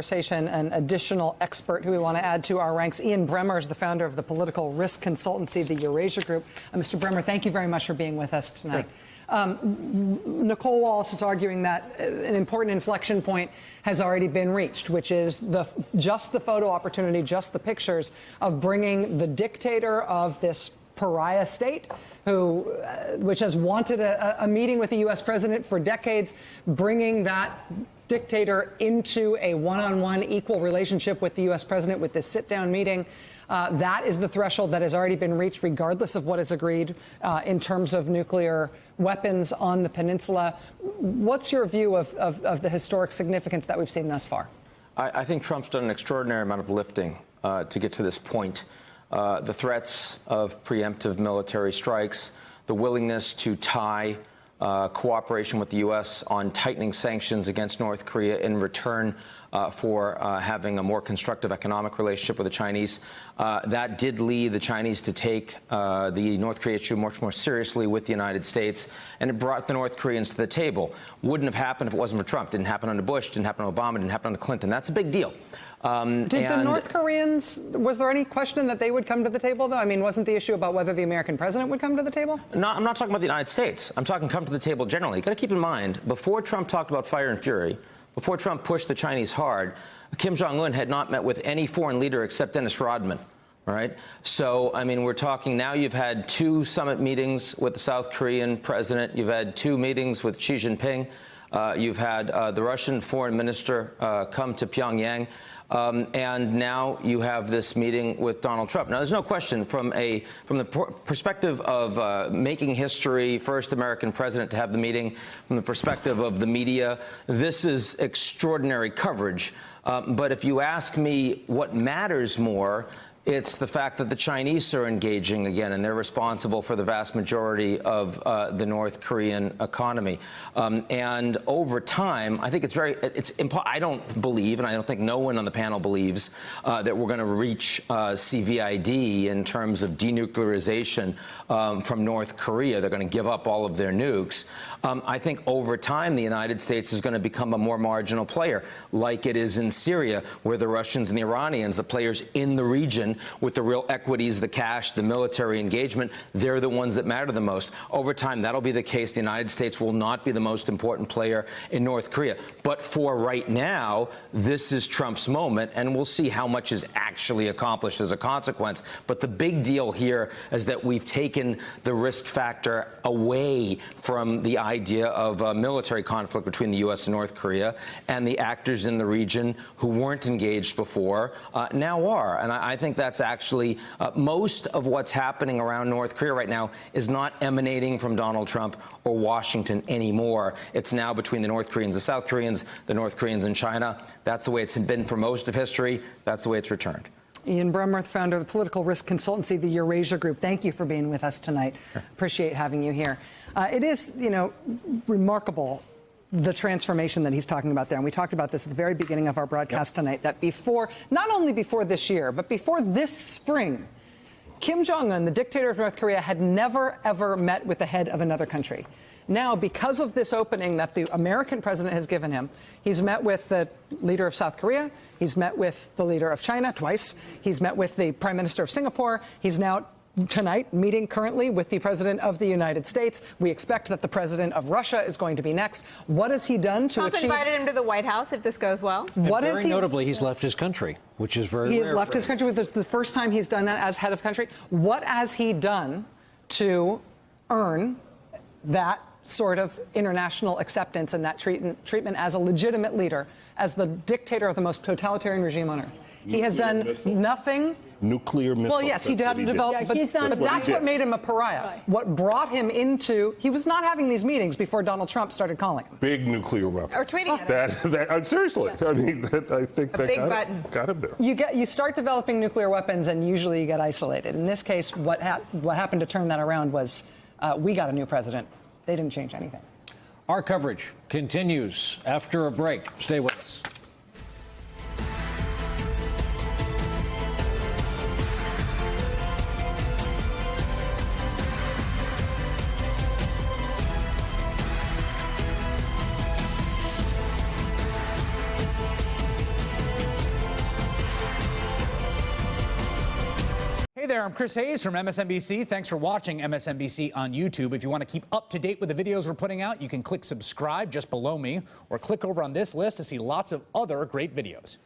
Conversation, an additional expert who we want to add to our ranks. Ian Bremmer is the founder of the political risk consultancy, the Eurasia Group. Mr. Bremmer, thank you very much for being with us tonight. Nicole Wallace is arguing that an important inflection point has already been reached, which is just the photo opportunity, just the pictures of bringing the dictator of this pariah state, which has wanted a meeting with the U.S. president for decades, bringing that dictator into a one-on-one equal relationship with the U.S. president with this sit-down meeting. That is the threshold that has already been reached, regardless of what is agreed in terms of nuclear weapons on the peninsula. What's your view of the historic significance that we've seen thus far? I think Trump's done an extraordinary amount of lifting to get to this point. The threats of preemptive military strikes, the willingness to tie cooperation with the U.S. on tightening sanctions against North Korea in return for having a more constructive economic relationship with the Chinese. That did lead the Chinese to take the North Korea issue much more seriously with the United States, and it brought the North Koreans to the table. Wouldn't have happened if it wasn't for Trump. Didn't happen under Bush, didn't happen under Obama, didn't happen under Clinton. That's a big deal. Did the North Koreans, was there any question that they would come to the table, though? I mean, wasn't the issue about whether the American president would come to the table? No, I'm not talking about the United States. I'm talking come to the table generally. You've got to keep in mind, before Trump talked about fire and fury, before Trump pushed the Chinese hard, Kim Jong-un had not met with any foreign leader except Dennis Rodman. All right. So, I mean, we're talking now you've had 2 summit meetings with the South Korean president. You've had 2 meetings with Xi Jinping. You've had the Russian foreign minister come to Pyongyang. And now you have this meeting with Donald Trump. Now, there's no question from the perspective of making history, first American president to have the meeting, from the perspective of the media, this is extraordinary coverage. But if you ask me what matters more, it's the fact that the Chinese are engaging again, and they're responsible for the vast majority of the North Korean economy. And over time, I think I don't believe, and I don't think no one on the panel believes, that we're going to reach CVID in terms of denuclearization from North Korea. They're going to give up all of their nukes. I think over time, the United States is going to become a more marginal player, like it is in Syria, where the Russians and the Iranians, the players in the region with the real equities, the cash, the military engagement, they're the ones that matter the most. Over time, that'll be the case. The United States will not be the most important player in North Korea. But for right now, this is Trump's moment, and we'll see how much is actually accomplished as a consequence. But the big deal here is that we've taken the risk factor away from the idea of a military conflict between the U.S. and North Korea, and the actors in the region who weren't engaged before now are. And I think that's actually most of what's happening around North Korea right now is not emanating from Donald Trump or Washington anymore. It's now between the North Koreans, the South Koreans, the North Koreans and China. That's the way it's been for most of history. That's the way it's returned. Ian Bremmer, founder of the political risk consultancy, the Eurasia Group. Thank you for being with us tonight. Appreciate having you here. It is, remarkable, the transformation that he's talking about there. And we talked about this at the very beginning of our broadcast tonight, that not only before this year, but before this spring, Kim Jong-un, the dictator of North Korea, had never, ever met with the head of another country. Now, because of this opening that the American president has given him, he's met with the leader of South Korea. He's met with the leader of China twice. He's met with the prime minister of Singapore. He's now tonight meeting currently with the president of the United States. We expect that the president of Russia is going to be next. What has he done to achieve? Trump invited him to the White House if this goes well. Very notably, he's left his country, which is very rare. He has left his country. This is the first time he's done that as head of country. What has he done to earn that sort of international acceptance and that treatment as a legitimate leader, as the dictator of the most totalitarian regime on earth? He has done nothing. Nuclear missiles. Well, yes, he did develop, but that's what made him a pariah. Right. What brought him into, he was not having these meetings before Donald Trump started calling him. Big nuclear weapons. Or tweeting it. Seriously, I mean, I think that got him there. You start developing nuclear weapons, and usually you get isolated. In this case, what happened to turn that around was we got a new president. They didn't change anything. Our coverage continues after a break. Stay with us. Hey there, I'm Chris Hayes from MSNBC. Thanks for watching MSNBC on YouTube. If you want to keep up to date with the videos we're putting out, you can click subscribe just below me or click over on this list to see lots of other great videos.